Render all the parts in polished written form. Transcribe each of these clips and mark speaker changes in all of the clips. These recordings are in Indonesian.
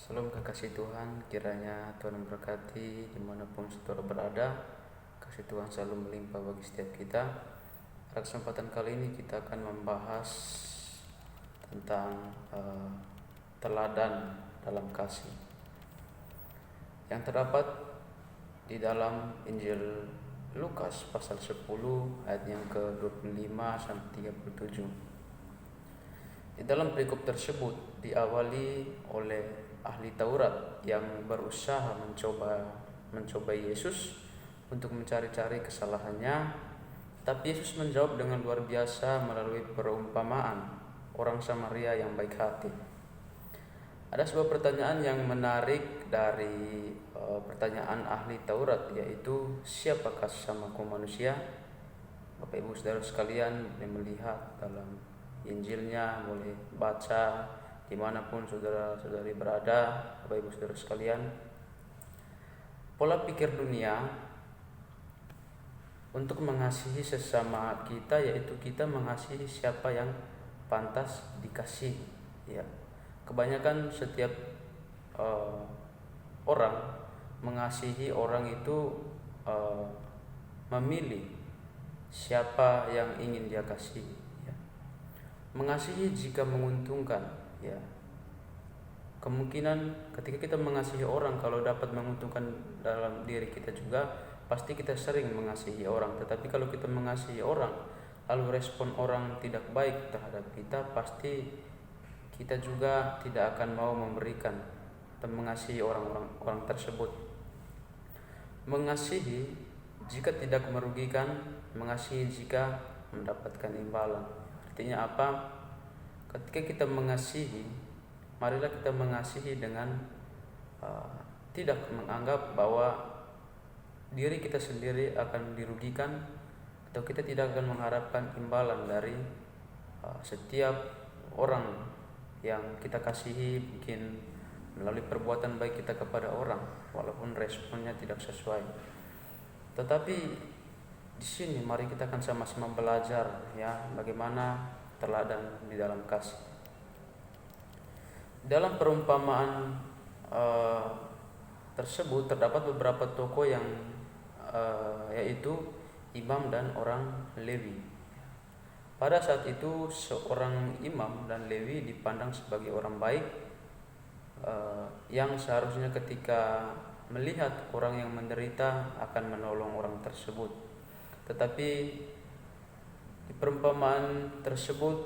Speaker 1: Salam kekasih Tuhan, kiranya Tuhan memberkati dimanapun saudara berada. Kasih Tuhan selalu melimpah bagi setiap kita. Pada kesempatan kali ini kita akan membahas tentang teladan dalam kasih yang terdapat di dalam Injil Lukas pasal 10 ayat yang ke-25 sampai 37. Di dalam perikop tersebut diawali oleh ahli Taurat yang berusaha mencoba Yesus untuk mencari-cari kesalahannya, tapi Yesus menjawab dengan luar biasa melalui perumpamaan orang Samaria yang baik hati. Ada sebuah pertanyaan yang menarik dari pertanyaan ahli Taurat, yaitu siapakah sesamaku manusia? Bapak Ibu Saudara sekalian yang melihat dalam Injilnya, boleh baca dimanapun saudara-saudari berada, Bapak Ibu Saudara sekalian. Pola pikir dunia untuk mengasihi sesama kita, yaitu kita mengasihi siapa yang pantas dikasihi. Ya, kebanyakan setiap orang mengasihi orang itu memilih siapa yang ingin dia kasihi. Mengasihi jika menguntungkan, ya. Kemungkinan ketika kita mengasihi orang, kalau dapat menguntungkan dalam diri kita juga, pasti kita sering mengasihi orang. Tetapi kalau kita mengasihi orang lalu respon orang tidak baik terhadap kita, pasti kita juga tidak akan mau memberikan dan mengasihi orang tersebut. Mengasihi jika tidak merugikan, mengasihi jika mendapatkan imbalan. Artinya apa? Ketika kita mengasihi, marilah kita mengasihi dengan tidak menganggap bahwa diri kita sendiri akan dirugikan, atau kita tidak akan mengharapkan imbalan dari setiap orang yang kita kasihi, mungkin melalui perbuatan baik kita kepada orang, walaupun responnya tidak sesuai. Tetapi di sini mari kita akan sama-sama belajar, ya, bagaimana teladan di dalam kasih. Dalam perumpamaan tersebut terdapat beberapa tokoh yang yaitu imam dan orang Lewi. Pada saat itu seorang imam dan Lewi dipandang sebagai orang baik, yang seharusnya ketika melihat orang yang menderita akan menolong orang tersebut. Tetapi di perumpamaan tersebut,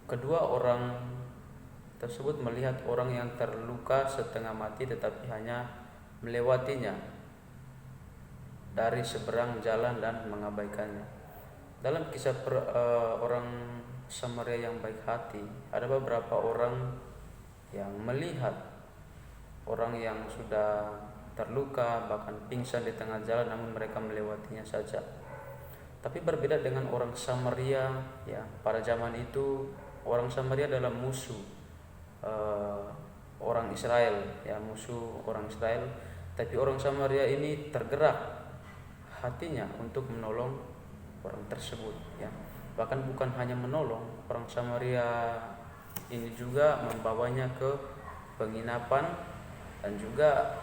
Speaker 1: kedua orang tersebut melihat orang yang terluka setengah mati tetapi hanya melewatinya dari seberang jalan dan mengabaikannya. Dalam kisah orang Samaria yang baik hati, ada beberapa orang yang melihat orang yang sudah terluka, bahkan pingsan di tengah jalan, namun mereka melewatinya saja. Tapi berbeda dengan orang Samaria, ya, pada zaman itu orang Samaria adalah musuh orang Israel, ya, musuh orang Israel. Tapi orang Samaria ini tergerak hatinya untuk menolong orang tersebut, ya. Bahkan bukan hanya menolong, orang Samaria ini juga membawanya ke penginapan, dan juga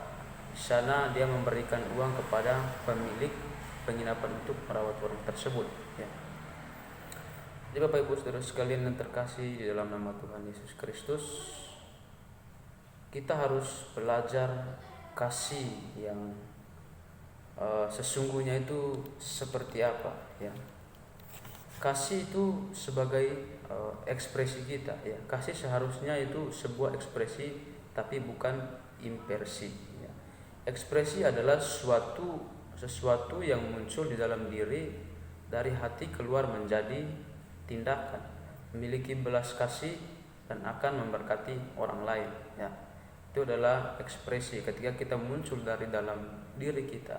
Speaker 1: di sana dia memberikan uang kepada pemilik penginapan untuk merawat orang tersebut, ya. Jadi Bapak Ibu Saudara sekalian yang terkasih di dalam nama Tuhan Yesus Kristus, kita harus belajar kasih yang sesungguhnya itu seperti apa, ya. Kasih itu sebagai ekspresi kita, ya. Kasih seharusnya itu sebuah ekspresi, tapi bukan impersi, ya. Ekspresi adalah sesuatu yang muncul di dalam diri, dari hati keluar menjadi tindakan, memiliki belas kasih dan akan memberkati orang lain, ya. Itu adalah ekspresi ketika kita muncul dari dalam diri kita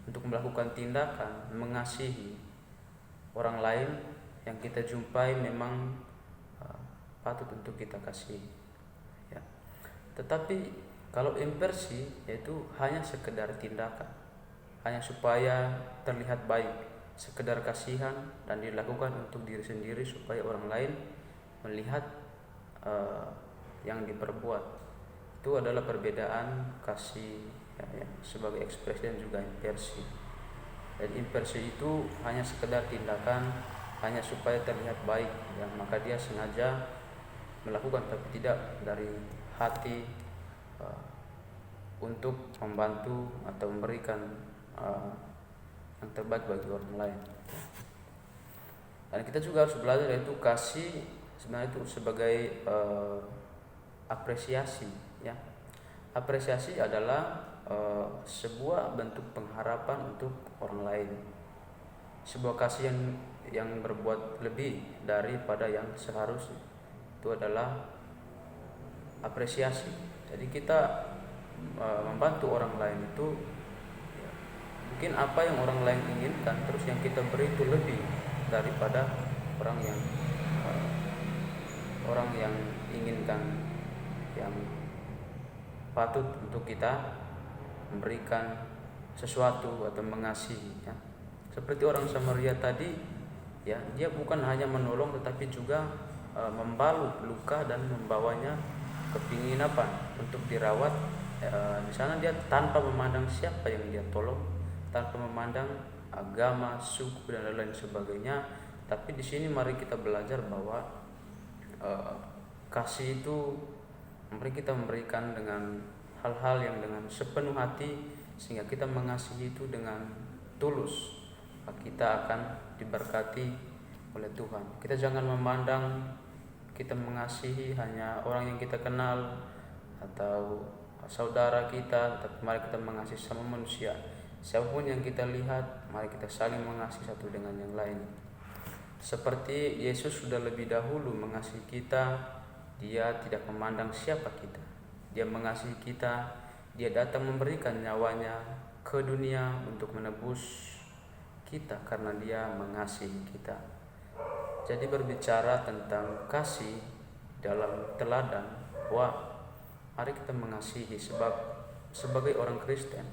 Speaker 1: untuk melakukan tindakan mengasihi orang lain yang kita jumpai, memang patut untuk kita kasihi, ya. Tetapi kalau impersi, yaitu hanya sekedar tindakan, hanya supaya terlihat baik, sekedar kasihan dan dilakukan untuk diri sendiri supaya orang lain melihat yang diperbuat. Itu adalah perbedaan kasih ya, sebagai ekspresi dan juga inversi. Dan inversi itu hanya sekedar tindakan hanya supaya terlihat baik ya, maka dia sengaja melakukan tapi tidak dari hati untuk membantu atau memberikan yang terbaik bagi orang lain. Dan kita juga harus belajar yaitu kasih sebenarnya itu sebagai apresiasi ya. Apresiasi adalah sebuah bentuk pengharapan untuk orang lain. Sebuah kasih yang berbuat lebih daripada yang seharusnya itu adalah apresiasi. Jadi kita membantu orang lain itu ya, mungkin apa yang orang lain inginkan, terus yang kita beri itu lebih daripada orang yang inginkan, yang patut untuk kita memberikan sesuatu atau mengasihi ya. Seperti orang Samaria tadi ya, dia bukan hanya menolong tetapi juga membalut luka dan membawanya ke penginapan untuk dirawat. Di sana dia tanpa memandang siapa yang dia tolong, tanpa memandang agama, suku dan lain sebagainya. Tapi di sini mari kita belajar bahwa kasih itu mari kita memberikan dengan hal-hal yang dengan sepenuh hati, sehingga kita mengasihi itu dengan tulus. Kita akan diberkati oleh Tuhan. Kita jangan memandang kita mengasihi hanya orang yang kita kenal atau saudara kita, tapi mari kita mengasihi sama manusia. Siapapun yang kita lihat, mari kita saling mengasihi satu dengan yang lain. Seperti Yesus sudah lebih dahulu mengasihi kita, dia tidak memandang siapa kita. Dia mengasihi kita, dia datang memberikan nyawanya ke dunia untuk menebus kita karena dia mengasihi kita. Jadi berbicara tentang kasih dalam teladan, mari kita mengasihi, sebab sebagai orang Kristen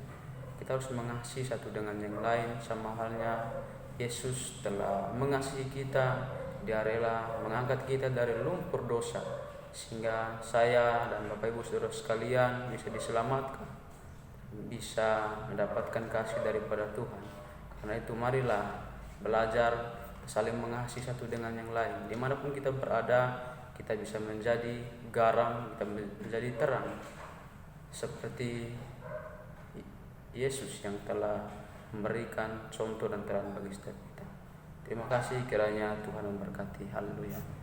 Speaker 1: kita harus mengasihi satu dengan yang lain. Sama halnya Yesus telah mengasihi kita, dia rela mengangkat kita dari lumpur dosa sehingga saya dan Bapak Ibu Saudara sekalian bisa diselamatkan, bisa mendapatkan kasih daripada Tuhan. Karena itu marilah belajar saling mengasihi satu dengan yang lain. Dimanapun kita berada, kita bisa menjadi garam, kita menjadi terang seperti Yesus yang telah memberikan contoh dan terang bagi setiap kita. Terima kasih, kiranya Tuhan memberkati. Haleluya.